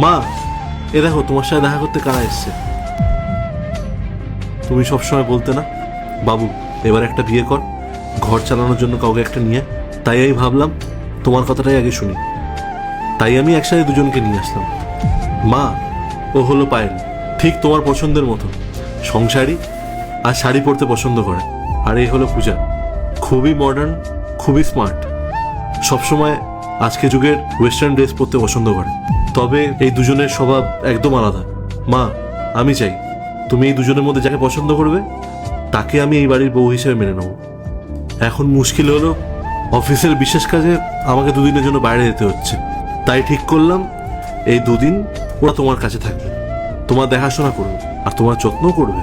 মা, এ দেখো তোমার সাথে দেখা করতে কারা এসছে। তুমি সবসময় বলতে না বাবু এবার একটা বিয়ে কর, ঘর চালানোর জন্য কাউকে একটা নিয়ে। তাই আমি ভাবলাম তোমার কথাটাই আগে শুনি, তাই আমি একসাথে দুজনকে নিয়ে আসলাম। মা, ও হলো পায়েল, ঠিক তোমার পছন্দের মতো, সংসারী আর শাড়ি পরতে পছন্দ করে। আর এই হলো পূজা, খুবই মডার্ন, খুবই স্মার্ট, সবসময় আজকে যুগের ওয়েস্টার্ন ড্রেস পরতে পছন্দ করে। তবে এই দুজনের স্বভাব একদম আলাদা। মা, আমি চাই তুমি এই দুজনের মধ্যে যাকে পছন্দ করবে তাকে আমি এই বাড়ির বউ হিসেবে মেনে নেব। এখন মুশকিল হলো অফিসের বিশেষ কাজে আমাকে দুদিনের জন্য বাইরে যেতে হচ্ছে, তাই ঠিক করলাম এই দুদিন ওরা তোমার কাছে থাকবে, তোমার দেখাশোনা করবে আর তোমার যত্ন করবে।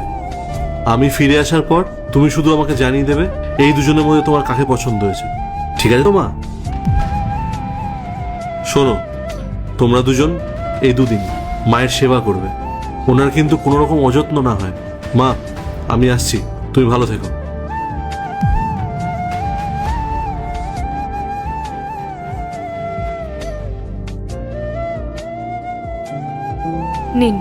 আমি ফিরে আসার পর তুমি শুধু আমাকে জানিয়ে দেবে এই দুজনের মধ্যে তোমার কাকে পছন্দ হয়েছে। ঠিক আছে তো মা? শোনো, তোমরা দুজন এই দুদিন মায়ের সেবা করবে, ওনার কিন্তু কোনো রকম অযত্ন না হয়। মা, আমি আসছি, তুমি ভালো থেকো। নিন।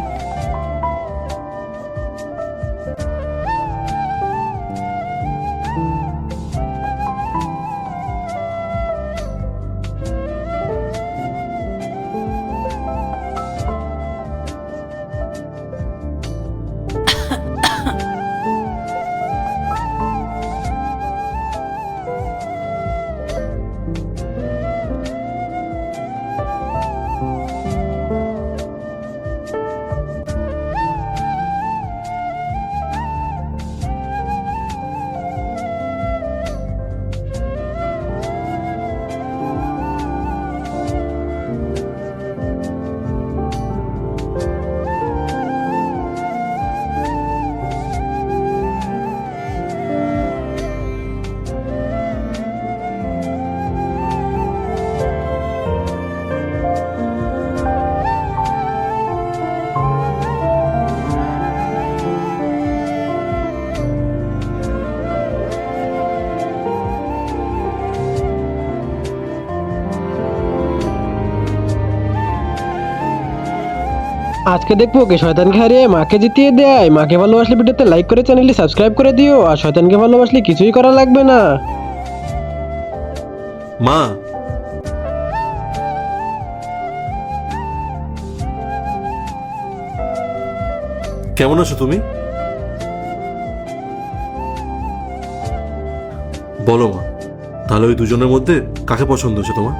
আজকে দেখবো কে শয়তানকে হারিয়ে মাকে জিতিয়ে দেয়। মাকে ভালোবাসলে ভিডিওতে লাইক করে চ্যানেলটি সাবস্ক্রাইব করে দিও, আর শয়তানকে ভালোবাসলে কিছুই করা লাগবে না। মা, কেমন আছো তুমি? বলো মা, তাহলে ওই দুজনের মধ্যে কাকে পছন্দ হচ্ছে তোমার?